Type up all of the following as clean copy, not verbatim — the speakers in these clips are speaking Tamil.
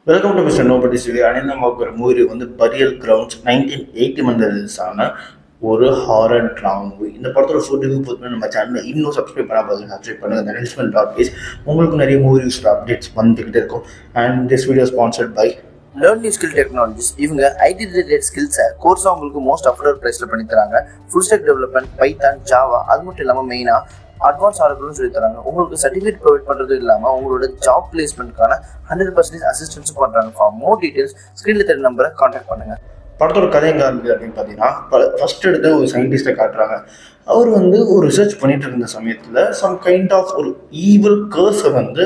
Welcome to mister nobody CV. அனிந்தமாவுக்கு மூவி வந்து பரியல் கிரவுண்ட்ஸ் 1980 ரிலீஸ் ஆன ஒரு ஹாரர் ட்ராமா மூவி. இந்த படத்தோட ஃபுல் ரிவ்யூ போதுமே நம்ம சேனலில் இன்னும் சப்ஸ்கிரைப் பண்ணால் சப்ஸ்கிரைப் பண்ணுங்கள். இந்த நெல்ஸ்மெல்.is உங்களுக்கு நிறைய மூவி ரிவ்யூஸ் அப்டேட்ஸ் வந்துக்கிட்டே இருக்கும். And this video sponsored by Learn New Skill Technologies. இவங்க ஐடி ரிலேட்டட் ஸ்கில்ஸை கோர்ஸாக உங்களுக்கு மோஸ்ட் அஃபோர்டபுள் ப்ரைஸில் பண்ணி தராங்க. Full stack development, Python, Java, அது மட்டும் இல்லாமல் மெயினாக அட்வான்ஸ் ஆர்டர்களும் சொல்லி தராங்க. உங்களுக்கு சர்டிஃபிகேட் ப்ரொவைட் பண்ணுறது இல்லாமல் உங்களோட ஜாப் பிளேஸ்மெண்ட்கான 100% அசிஸ்டன்ஸும் பண்ணுறாங்க. ஃபார் மோர் டீட்டெயில்ஸ் ஸ்க்ரீனில் தெரிய நம்பரை கான்டாக்ட் பண்ணுங்கள். படத்தோட கதை எங்கே இருந்தது அப்படின்னு பார்த்தீங்கன்னா, ஃபர்ஸ்ட் எடுத்து ஒரு சயின்டிஸ்ட்டை காட்டுறாங்க. அவர் வந்து ஒரு ரிசர்ச் பண்ணிட்டு இருந்த சமயத்தில் சம் கைண்ட் ஆஃப் ஒரு ஈவில் கேர்ஸை வந்து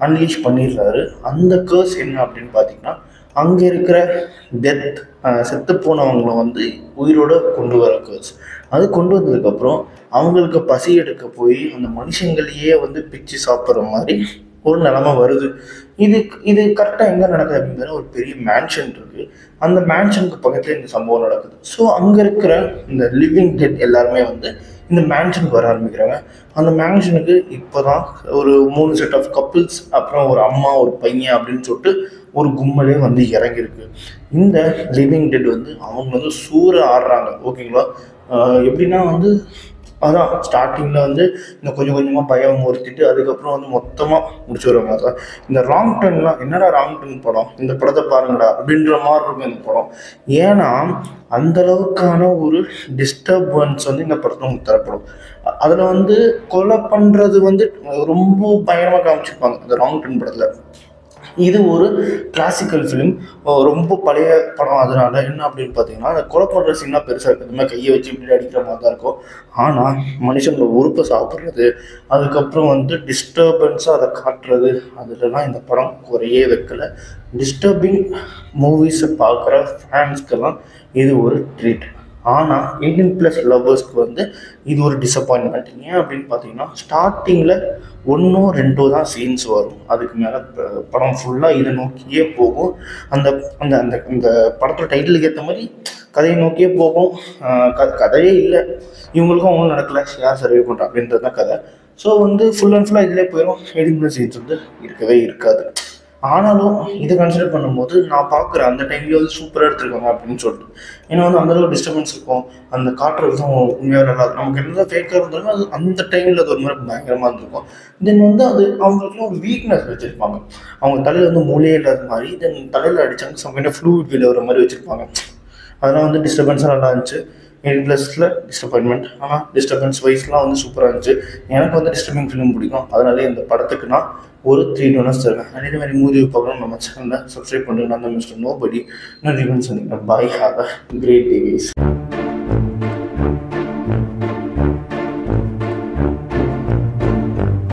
அன்லீஷ் பண்ணிடுறாரு. அந்த கேர்ஸ் என்ன அப்படின்னு பார்த்தீங்கன்னா, அங்கே இருக்கிற செத்து போனவங்களை வந்து உயிரோடு கொண்டு வர கேர்ஸ். அது கொண்டு வந்ததுக்கப்புறம் அவங்களுக்கு பசி எடுக்க போய் அந்த மனுஷங்களையே வந்து பிச்சு சாப்பிட்ற மாதிரி ஒரு நிலைமை வருது. இது கரெக்டாக எங்கே நடக்குது அப்படிங்கிற ஒரு பெரிய மேன்ஷன் இருக்குது. அந்த மேன்ஷனுக்கு பக்கத்தில் இந்த சம்பவம் நடக்குது. ஸோ அங்கே இருக்கிற இந்த லிவிங் டெட் எல்லாருமே வந்து இந்த மேன்ஷனுக்கு வர ஆரம்பிக்கிறாங்க. அந்த மேன்ஷனுக்கு இப்போ தான் ஒரு 3 செட் ஆஃப் கப்புள்ஸ், அப்புறம் ஒரு அம்மா, ஒரு பையன் அப்படின்னு சொல்லிட்டு ஒரு கும்பலே வந்து இறங்கியிருக்கு. இந்த லிவிங் டெட் வந்து அவங்க வந்து சூற ஆடுறாங்க. ஓகேங்களா? எப்படின்னா வந்து அதான் ஸ்டார்டிங்கில் வந்து இந்த கொஞ்சம் கொஞ்சமாக பயம் ஒருத்திட்டு அதுக்கப்புறம் வந்து மொத்தமாக முடிச்சு வருவாங்க. அதான் இந்த ராங் டர்ன்லாம் என்னடா ராங் டர்ன் படம், இந்த படத்தை பாருங்கடா அப்படின்ற மாதிரி இருக்கும் இந்த படம். ஏன்னா அந்தளவுக்கான ஒரு டிஸ்டர்பன்ஸ் வந்து இந்த படத்தில் உங்களுக்கு தரப்படும். அதில் வந்து கொலை பண்ணுறது வந்து ரொம்ப பயங்கரமாக காமிச்சிருப்பாங்க இந்த ராங் டர்ன் படத்தில். இது ஒரு கிளாசிக்கல் ஃபிலிம், ரொம்ப பழைய படம். அதனால என்ன அப்படின்னு பார்த்தீங்கன்னா, அந்த கொலை பண்ணுற சீனாக பெருசாக இருக்குது. இந்த மாதிரி கையை வச்சு இப்படி அடிக்கிற மாதிரி தான் இருக்கும். ஆனால் மனுஷங்கள உறுப்பை சாப்பிட்றது, அதுக்கப்புறம் வந்து டிஸ்டர்பன்ஸாக அதை காட்டுறது, அதிலலாம் இந்த படம் குறையே வைக்கலை. டிஸ்டர்பிங் மூவிஸை பார்க்குற ஃபேன்ஸ்க்கெல்லாம் இது ஒரு ட்ரீட். ஆனால் 18+ லவ்வர்ஸ்க்கு வந்து இது ஒரு டிசப்பாயின்மெண்ட். ஏன் அப்படின்னு பார்த்தீங்கன்னா, ஸ்டார்டிங்கில் 1 2 தான் சீன்ஸ் வரும். அதுக்கு மேலே படம் ஃபுல்லாக இதை நோக்கியே போகும். அந்த அந்த அந்த அந்த படத்தோட டைட்டிலுக்கு ஏற்ற மாதிரி கதையை நோக்கியே போகும். கதையே இல்லை, இவங்களுக்கும் ஒன்றும் நடக்கலை, யார் சர்வே பண்ணுறா அப்படின்றது தான் கதை. ஸோ வந்து ஃபுல் அண்ட் ஃபுல்லாக இதிலே போயிடும். 18+ சீன்ஸ் வந்து இருக்கவே இருக்காது. ஆனாலும் இதை கன்சிடர் பண்ணும்போது நான் பார்க்குறேன் அந்த டைம்லேயே வந்து சூப்பராக எடுத்துருக்காங்க அப்படின்னு சொல்லிட்டு. ஏன்னா வந்து அந்தளவுக்கு டிஸ்டர்பன்ஸ் இருக்கும். அந்த காட்டுற விதம் உண்மையாக நல்லா இருக்கும். நமக்கு என்ன ஃபேக்காக இருந்தாலும் அது அந்த டைமில் அது ஒரு மாதிரி பயங்கரமாக இருந்திருக்கும். தென் வந்து அது அவங்களுக்குலாம் ஒரு வீக்னஸ் வச்சுருப்பாங்க. அவங்க தலையில் வந்து மூளையே இல்லாத மாதிரி, தென் தலையில் அடித்தாங்க சம் கைண்ட் ஆஃப் ஃப்ளூயிட் வெளியே வர மாதிரி வச்சுருப்பாங்க. அதெல்லாம் வந்து டிஸ்டர்பன்ஸாக நல்லா இருந்துச்சு. 18+ல டிசப்பாயின்மெண்ட். ஆனால் டிஸ்டர்பன்ஸ் வைஸ்லாம் வந்து சூப்பராக இருந்துச்சு. எனக்கு வந்து டிஸ்டர்பிங் ஃபிலிம் பிடிக்கும். அதனாலே இந்த படத்துக்கு நான் ஒரு 3 டோனர்ஸ் தருவேன். அதே மாதிரி மூவி பார்க்கணும் நம்ம சேனலில் சப்ஸ்கிரைப் பண்ணுறேன். நான் மிஸ்டர் நோபடி. நான் ரிவன் சொன்னீங்க. Bye, have a great day guys.